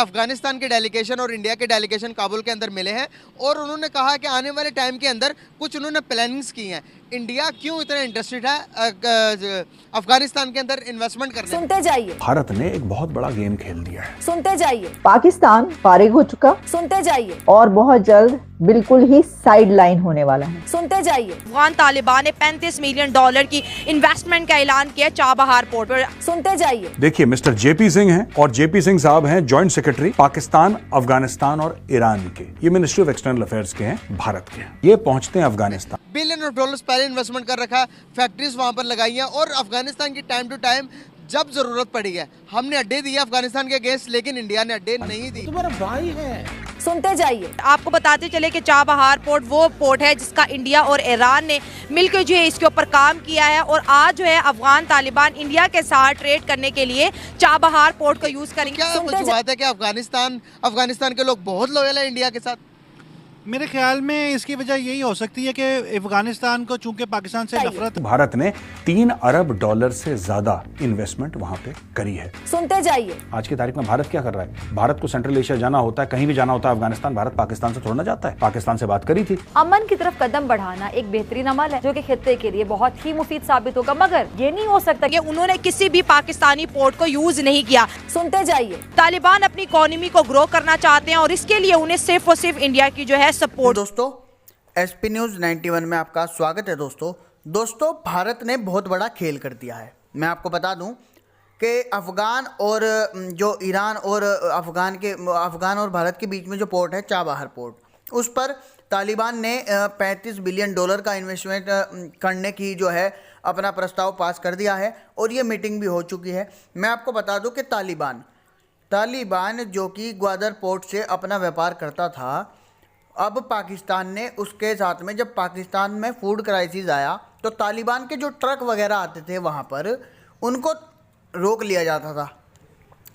अफगानिस्तान के डेलीगेशन और इंडिया के डेलीगेशन काबुल के अंदर मिले हैं और उन्होंने कहा कि आने वाले टाइम के अंदर कुछ उन्होंने प्लानिंग्स की हैं। इंडिया क्यों इतना इंटरेस्टेड है अफगानिस्तान के अंदर इन्वेस्टमेंट करने? सुनते जाइए। भारत ने एक बहुत बड़ा गेम खेल दिया है। सुनते जाइए। पाकिस्तान फारिग हो चुका सुनते जाइए। और बहुत जल्द बिल्कुल ही साइड लाइन होने वाला है। सुनते जाइए। अफगान तालिबान ने $35 मिलियन की इन्वेस्टमेंट का ऐलान किया चाबहार पोर्ट पर। सुनते जाइए। देखिए, मिस्टर जेपी सिंह हैं और जेपी सिंह साहब हैं जॉइंट सेक्रेटरी पाकिस्तान, अफगानिस्तान और ईरान के। ये मिनिस्ट्री ऑफ एक्सटर्नल अफेयर्स के हैं, भारत के हैं। ये पहुंचते हैं अफगानिस्तान। बिलियन ऑफ डॉलर्स पहले इन्वेस्टमेंट कर रखा है, फैक्ट्रीज वहां पर लगाई हैं और अफगानिस्तान की टाइम टू टाइम जब जरूरत पड़ी है हमने अड्डे दिए अफगानिस्तान के अगेंस्ट, लेकिन इंडिया ने अड्डे नहीं दी। तुम्हारा भाई है। सुनते जाइए। आपको बताते चले कि चाबहार पोर्ट वो पोर्ट है जिसका इंडिया और ईरान ने मिलकर जो है इसके ऊपर काम किया है और आज जो है अफगान तालिबान इंडिया के साथ ट्रेड करने के लिए चाबहार पोर्ट को यूज करेंगे। क्या वजूहत है कि अफगानिस्तान के लोग बहुत लॉयल है इंडिया के साथ? मेरे ख्याल में इसकी वजह यही हो सकती है कि अफगानिस्तान को चूंकि पाकिस्तान से नफरत, भारत ने $3 अरब से ज्यादा इन्वेस्टमेंट वहां पे करी है। सुनते जाइए। आज की तारीख में भारत क्या कर रहा है? भारत को सेंट्रल एशिया जाना होता है, कहीं भी जाना होता है अफगानिस्तान, भारत पाकिस्तान से थोड़ा ना जाता है। पाकिस्तान से बात करी थी। अमन की तरफ कदम बढ़ाना एक बेहतरीन अमल है जो कि खित्ते के लिए बहुत ही मुफीद साबित होगा, मगर ये नहीं हो सकता कि उन्होंने किसी भी पाकिस्तानी पोर्ट को यूज नहीं किया। सुनते जाइए। तालिबान अपनी इकोनॉमी को ग्रो करना चाहते हैं और इसके लिए उन्हें सिर्फ और सिर्फ इंडिया की जो है सपोर्ट। दोस्तों, एसपी न्यूज़ 91 में आपका स्वागत है। दोस्तों भारत ने बहुत बड़ा खेल कर दिया है। मैं आपको बता दूं कि अफ़गान और जो ईरान और अफ़गान और भारत के बीच में जो पोर्ट है चाबहार पोर्ट, उस पर तालिबान ने $35 बिलियन का इन्वेस्टमेंट करने की जो है अपना प्रस्ताव पास कर दिया है और ये मीटिंग भी हो चुकी है। मैं आपको बता दूं कि तालिबान जो कि ग्वादर पोर्ट से अपना व्यापार करता था, अब पाकिस्तान ने उसके साथ में, जब पाकिस्तान में फूड क्राइसिस आया तो तालिबान के जो ट्रक वगैरह आते थे वहाँ पर उनको रोक लिया जाता था।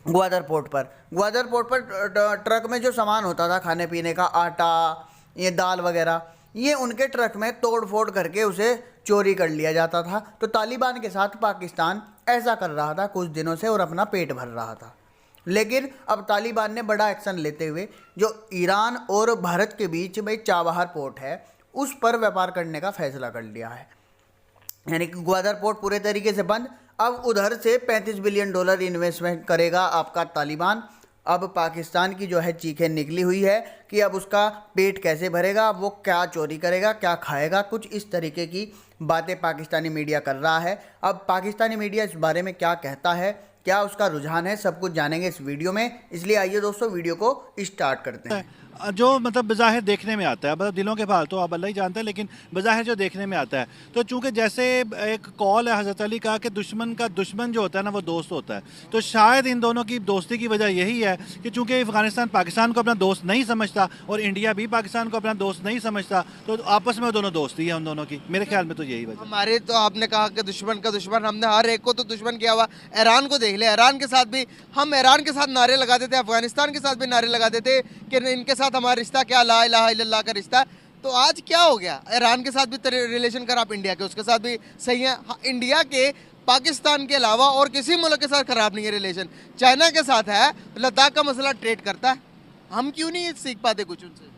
ग्वादर पोर्ट पर ट्रक में जो सामान होता था, खाने पीने का, आटा, ये दाल वगैरह, ये उनके ट्रक में तोड़ फोड़ करके उसे चोरी कर लिया जाता था। तो तालिबान के साथ पाकिस्तान ऐसा कर रहा था कुछ दिनों से और अपना पेट भर रहा था। लेकिन अब तालिबान ने बड़ा एक्शन लेते हुए जो ईरान और भारत के बीच में चाबहार पोर्ट है उस पर व्यापार करने का फैसला कर लिया है। यानी कि ग्वादर पोर्ट पूरे तरीके से बंद। अब उधर से $35 बिलियन इन्वेस्टमेंट करेगा आपका तालिबान। अब पाकिस्तान की जो है चीखें निकली हुई है कि अब उसका पेट कैसे भरेगा, वो क्या चोरी करेगा, क्या खाएगा, कुछ इस तरीके की बातें पाकिस्तानी मीडिया कर रहा है। अब पाकिस्तानी मीडिया इस बारे में क्या कहता है, क्या उसका रुझान है, सब कुछ जानेंगे इस वीडियो में। इसलिए आइए दोस्तों वीडियो को स्टार्ट करते हैं। जो मतलब बज़ाहिर देखने में आता है, मतलब दिलों के भाल तो आप अल्लाह ही जानता है, लेकिन बज़ाहिर जो देखने में आता है, तो चूंकि जैसे एक कौल है हज़रत अली का कि दुश्मन का दुश्मन जो होता है ना वो दोस्त होता है, तो शायद इन दोनों की दोस्ती की वजह यही है कि चूंकि अफगानिस्तान पाकिस्तान को अपना दोस्त नहीं समझता और इंडिया भी पाकिस्तान को अपना दोस्त नहीं समझता, तो आपस में दोनों दोस्ती है उन दोनों की। मेरे ख्याल में तो यही वजह। हमारे तो आपने कहा कि दुश्मन का दुश्मन, हमने हर एक को तो दुश्मन किया हुआ। ईरान को देख ले, ईरान के साथ भी हम ईरान के साथ नारे लगा देते, अफगानिस्तान के साथ भी नारे लगा देते कि इनके साथ हमारा रिश्ता क्या, ला इलाहा इल्लल्लाह का रिश्ता। तो आज क्या हो गया? ईरान के साथ भी रिलेशन कर आप इंडिया के, उसके साथ भी सही है। इंडिया के पाकिस्तान के अलावा और किसी मुल्क के साथ खराब नहीं है रिलेशन। चाइना के साथ है, लद्दाख का मसला ट्रेड करता है, हम क्यों नहीं सीख पाते कुछ उनसे?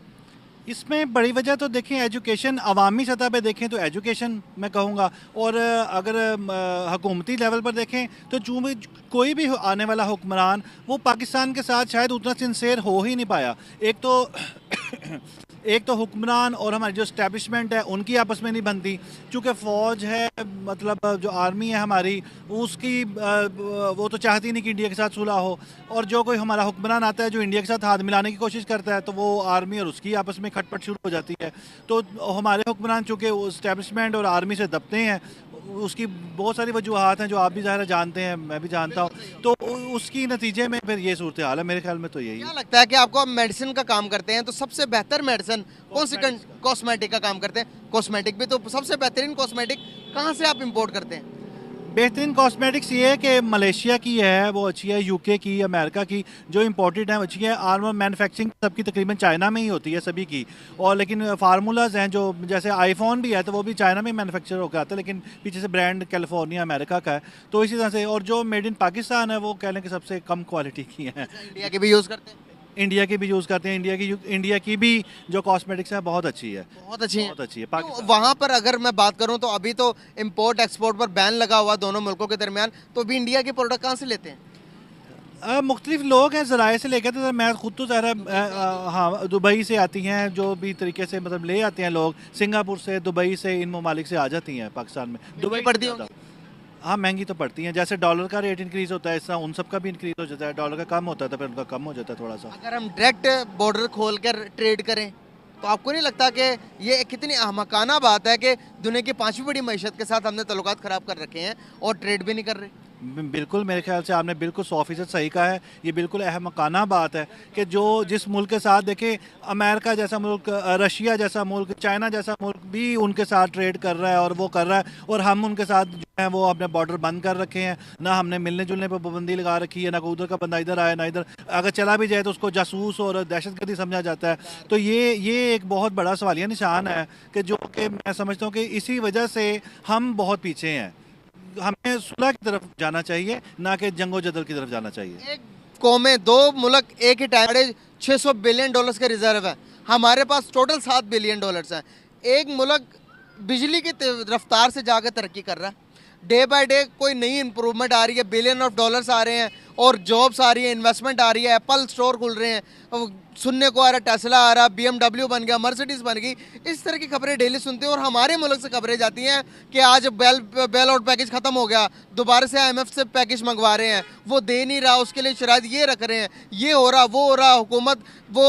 इसमें बड़ी वजह तो देखें एजुकेशन, अवामी सतह पे देखें तो एजुकेशन मैं कहूँगा, और अगर हुकूमती लेवल पर देखें तो चूँकि कोई भी आने वाला हुक्मरान वो पाकिस्तान के साथ शायद उतना सिंसेर हो ही नहीं पाया। एक तो हुक्मरान और हमारी जो स्टैब्लिशमेंट है उनकी आपस में नहीं बनती, चूँकि फ़ौज है, मतलब जो आर्मी है हमारी, उसकी वो तो चाहती नहीं कि इंडिया के साथ सुलह हो, और जो कोई हमारा हुक्मरान आता है जो इंडिया के साथ हाथ मिलाने की कोशिश करता है तो वो आर्मी और उसकी आपस में खटपट शुरू हो जाती है। तो हमारे हुक्मरान चूँकि स्टैब्लिशमेंट और आर्मी से दबते हैं, उसकी बहुत सारी वजूहात हैं जो आप भी ज़ाहिर जानते हैं, मैं भी जानता हूँ, तो उसकी नतीजे में फिर ये सूरत हाल है। मेरे ख्याल में तो यही। क्या लगता है कि आपको, आप मेडिसिन का काम करते हैं तो सबसे बेहतर मेडिसिन कौन सी? कॉस्मेटिक का काम करते हैं, कॉस्मेटिक भी, तो सबसे बेहतरीन कॉस्मेटिक कहाँ से आप इंपोर्ट करते हैं? बेहतरीन कॉस्मेटिक्स ये है कि मलेशिया की है वो अच्छी है, यूके की, अमेरिका की जो इंपोर्टेड है अच्छी है। आर्मर मैन्युफैक्चरिंग सबकी तकरीबन चाइना में ही होती है सभी की, और लेकिन फार्मूलाज हैं जो जैसे आईफोन भी है तो वो भी चाइना में मैन्युफैक्चर होकर आता है, लेकिन पीछे से ब्रांड कैलिफोर्निया अमेरिका का है। तो इसी तरह से, और जो मेड इन पाकिस्तान है वो कह लें कि सबसे कम क्वालिटी की है। इंडिया के भी यूज़ करते हैं? इंडिया की भी यूज़ करते हैं। इंडिया की भी जो कॉस्मेटिक्स है बहुत अच्छी है, बहुत अच्छी है। बहुत अच्छी है। तो पाकिस्तान वहाँ पर अगर मैं बात करूँ तो अभी तो इंपोर्ट एक्सपोर्ट पर बैन लगा हुआ दोनों मुल्कों के दरमियान, तो भी इंडिया के प्रोडक्ट कहाँ से लेते हैं? मुख्तलिफ लोग हैं ज़राए से लेकर, तो मैं खुद तो ज़रा हाँ दुबई से आती हैं, जो भी तरीके से मतलब ले आते हैं लोग, सिंगापुर से, दुबई से, इन ममालिक से आ जाती हैं पाकिस्तान में। दुबई पड़ती ज़्यादा। होंगी? हाँ महंगी तो पड़ती हैं, जैसे डॉलर का रेट इंक्रीज़ होता है इस तरह उन सब का भी इंक्रीज़ हो जाता है। डॉलर का कम होता है तो फिर उनका कम हो जाता है थोड़ा सा। अगर हम डायरेक्ट बॉर्डर खोल कर ट्रेड करें तो आपको नहीं लगता कि ये कितनी अहमकाना बात है कि दुनिया की 5वीं बड़ी मईशत के साथ हमने तल्लुकात ख़राब कर रखे हैं और ट्रेड भी नहीं कर रहे? बिल्कुल, मेरे ख्याल से आपने बिल्कुल 100% सही कहा है। ये बिल्कुल अहमकाना बात है कि जो जिस मुल्क के साथ देखें, अमेरिका जैसा मुल्क, रशिया जैसा मुल्क, चाइना जैसा मुल्क भी उनके साथ ट्रेड कर रहा है और वो कर रहा है, और हम उनके साथ जो है वो अपने बॉर्डर बंद कर रखे हैं। ना हमने मिलने जुलने पर पाबंदी लगा रखी है, ना कोई उधर का बंदा इधर आए, ना इधर, अगर चला भी जाए तो उसको जासूस और दहशतगर्दी समझा जाता है। तो ये एक बहुत बड़ा सवालिया निशान है कि जो कि मैं समझता हूँ कि इसी वजह से हम बहुत पीछे हैं। हमें सुलह की तरफ जाना चाहिए, ना कि जंगो जदल की तरफ जाना चाहिए। एक कौमें, दो मुल्क एक ही टाइम, 600 बिलियन डॉलर्स का रिजर्व है, हमारे पास टोटल 7 बिलियन डॉलर्स हैं। एक मुल्क बिजली की रफ्तार से जाकर तरक्की कर रहा है, डे बाय डे कोई नई इंप्रूवमेंट आ रही है, बिलियन ऑफ डॉलर्स आ रहे हैं और जॉब्स आ रही है, इन्वेस्टमेंट आ रही है, एप्पल स्टोर खुल रहे हैं, सुनने को आ रहा है टेस्ला आ रहा, BMW बन गया, मर्सिडीज बन गई। इस तरह की खबरें डेली सुनते हैं और हमारे मुल्क से खबरें जाती हैं कि आज बेल आउट पैकेज ख़त्म हो गया, दोबारा से IMF से पैकेज मंगवा रहे हैं, वो दे नहीं रहा, उसके लिए शराइत ये रख रहे हैं, ये हो रहा, वो हो रहा, हुकूमत वो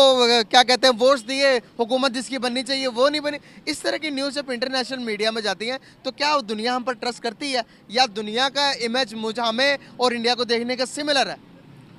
क्या कहते हैं वोट्स दिए, हुकूमत जिसकी बननी चाहिए वो नहीं बनी। इस तरह की न्यूज़ जब इंटरनेशनल मीडिया में जाती हैं तो क्या दुनिया हम पर ट्रस्ट करती है, या दुनिया का इमेज हमें और इंडिया को देखने का सिमिलर है?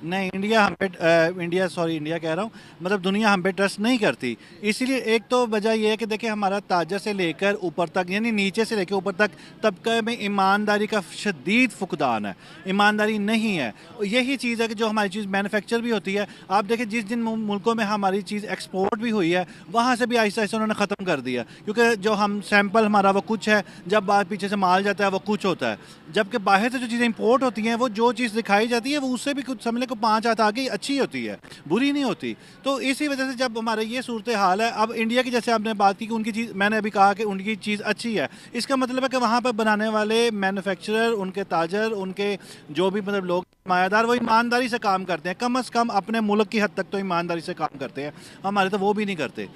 नहीं, इंडिया कह रहा हूँ, मतलब दुनिया हम पे ट्रस्ट नहीं करती। इसीलिए एक तो वजह यह है कि देखिए हमारा ताजर से लेकर ऊपर तक, यानी नीचे से लेकर ऊपर तक तबके में ईमानदारी का शदीद फुकदान है, ईमानदारी नहीं है। यही चीज़ है कि जो हमारी चीज़ मैन्युफैक्चर भी होती है, आप देखिए जिन मुल्कों में हमारी चीज़ एक्सपोर्ट भी हुई है, वहाँ से भी आहिस्ता आहिस्ता उन्होंने ख़त्म कर दिया, क्योंकि जो हम सैंपल हमारा वो कुछ है, जब बात पीछे से माल जाता है वो कुछ होता है, जबकि बाहर से जो चीज़ें इंपोर्ट होती हैं वो जो चीज़ दिखाई जाती है वो उससे भी कुछ समझ ले 5 हाथ आगे अच्छी होती है, बुरी नहीं होती। तो इसी वजह से जब हमारे ये सूरत हाल है, अब इंडिया की जैसे आपने बात की कि उनकी चीज़, मैंने अभी कहा कि उनकी चीज़ अच्छी है, इसका मतलब है कि वहाँ पर बनाने वाले मैन्युफैक्चरर, उनके ताजर, उनके जो भी मतलब लोग मायादार, वो ईमानदारी से काम करते हैं, कम अज़ कम अपने मुल्क की हद तक तो ईमानदारी से काम करते हैं, हमारे तो वो भी नहीं करते।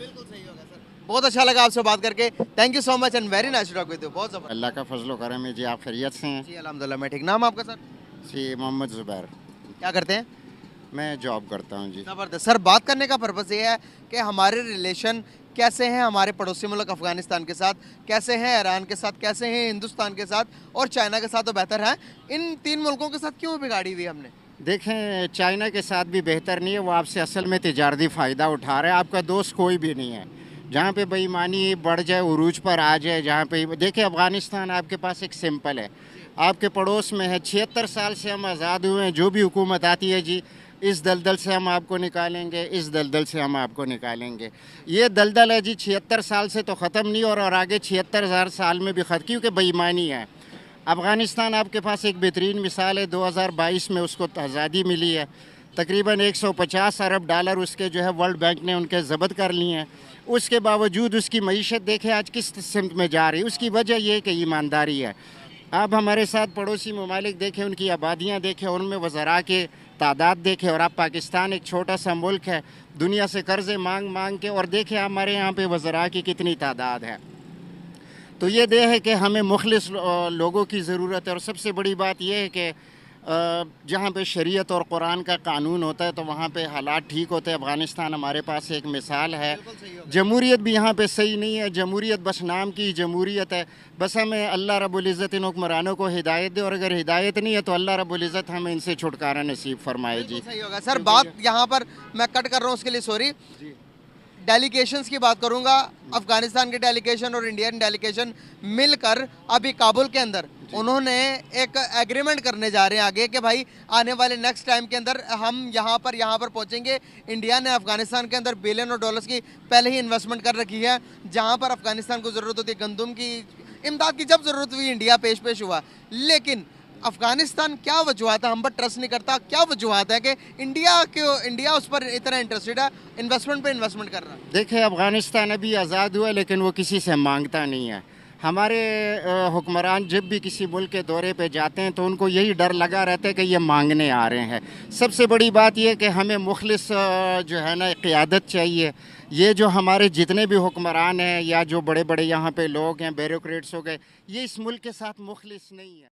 बहुत अच्छा लगा आपसे बात करके, thank you so much and very nice to talk with you. बहुत ज़बरदस्त। अल्लाह का फजल करम है जी, आप खैरियत से हैं? जी अल्हम्दुलिल्लाह मैं ठीक। नाम आपका सर? जी मोहम्मद ज़ुबैर। क्या करते हैं? मैं जॉब करता हूं जी। ज़बरदस्त। सर बात करने का पर्पज़ ये है कि हमारे रिलेशन कैसे हैं हमारे पड़ोसी मुल्क अफ़गानिस्तान के साथ, कैसे हैं ईरान के साथ, कैसे हैं हिंदुस्तान के साथ और चाइना के साथ तो बेहतर है, इन 3 मुल्कों के साथ क्यों बिगाड़ी हुई हमने? देखें, चाइना के साथ भी बेहतर नहीं है, वो आपसे असल में तिजारती फ़ायदा उठा रहा है, आपका दोस्त कोई भी नहीं है। जहाँ पे बेईमानी बढ़ जाए, उरूज पर आ जाए, जहाँ पे देखिए अफ़गानिस्तान आपके पास एक सिंपल है, आपके पड़ोस में है, 76 साल से हम आज़ाद हुए हैं, जो भी हुकूमत आती है जी, इस दलदल से हम आपको निकालेंगे, इस दलदल से हम आपको निकालेंगे। ये दलदल है जी 76 साल से तो ख़त्म नहीं और आगे 76,000 साल में भी ख़त्म, क्योंकि बेईमानी है। अफ़गानिस्तान आपके पास एक बेहतरीन मिसाल है, 2022 में उसको आज़ादी मिली है, तकरीबन 150 अरब डॉलर उसके जो है वर्ल्ड बैंक ने उनके ज़ब्त कर लिए हैं। उसके बावजूद उसकी मईशत देखें आज किस सिमत में जा रही है, उसकी वजह यह है कि ईमानदारी है। आप हमारे साथ पड़ोसी ममालिक देखें, उनकी आबादियाँ देखें, उनमें वज़रा के तादाद देखें, और आप पाकिस्तान एक छोटा सा मुल्क है, दुनिया से कर्ज़े मांग मांग के, और देखें हमारे यहाँ पे वज़रा की कितनी तादाद है। तो ये दे है कि हमें मुखलिस लोगों की ज़रूरत है, और सबसे बड़ी बात यह है कि जहाँ पे शरीयत और कुरान का कानून होता है तो वहाँ पे हालात ठीक होते हैं। अफ़गानिस्तान हमारे पास एक मिसाल है। जमहूरियत भी यहाँ पे सही नहीं है, जमहूरियत बस नाम की जमहूरियत है। बस हमें अल्लाह रब्बुल इज़्ज़त इन हुक्मरानों को हिदायत दे, और अगर हिदायत नहीं है तो अल्लाह रब्बुल इज़्ज़त हमें इनसे छुटकारा नसीब फरमाए जी। सही होगा सर। बात यहाँ पर मैं कट कर रहा हूँ, उसके लिए सॉरी। डेलीगेशंस की बात करूंगा, अफगानिस्तान के डेलीगेशन और इंडियन डेलीगेशन मिलकर अभी काबुल के अंदर उन्होंने एक एग्रीमेंट करने जा रहे हैं आगे कि भाई आने वाले नेक्स्ट टाइम के अंदर हम यहाँ पर पहुँचेंगे। इंडिया ने अफगानिस्तान के अंदर बिलियन ऑफ डॉलर्स की पहले ही इन्वेस्टमेंट कर रखी है। जहाँ पर अफगानिस्तान को ज़रूरत होती है गंदम की इमदाद की, जब ज़रूरत हुई इंडिया पेश हुआ। लेकिन अफगानिस्तान क्या वजूहत है हम पर ट्रस्ट नहीं करता, क्या वजूहत है कि इंडिया उस पर इतना इंटरेस्टेड है, इन्वेस्टमेंट पे इन्वेस्टमेंट कर रहा है? देखिए अफ़गानिस्तान अभी आज़ाद हुआ लेकिन वो किसी से मांगता नहीं है। हमारे हुक्मरान जब भी किसी मुल्क के दौरे पे जाते हैं तो उनको यही डर लगा रहता है कि ये मांगने आ रहे हैं। सबसे बड़ी बात यह कि हमें मुखलिस जो है ना क़ियादत चाहिए। ये जो हमारे जितने भी हुक्मरान हैं या जो बड़े बड़े यहाँ पे लोग हैं, ब्यूरोक्रेट्स हो गए, ये इस मुल्क के साथ मुखलिस नहीं है।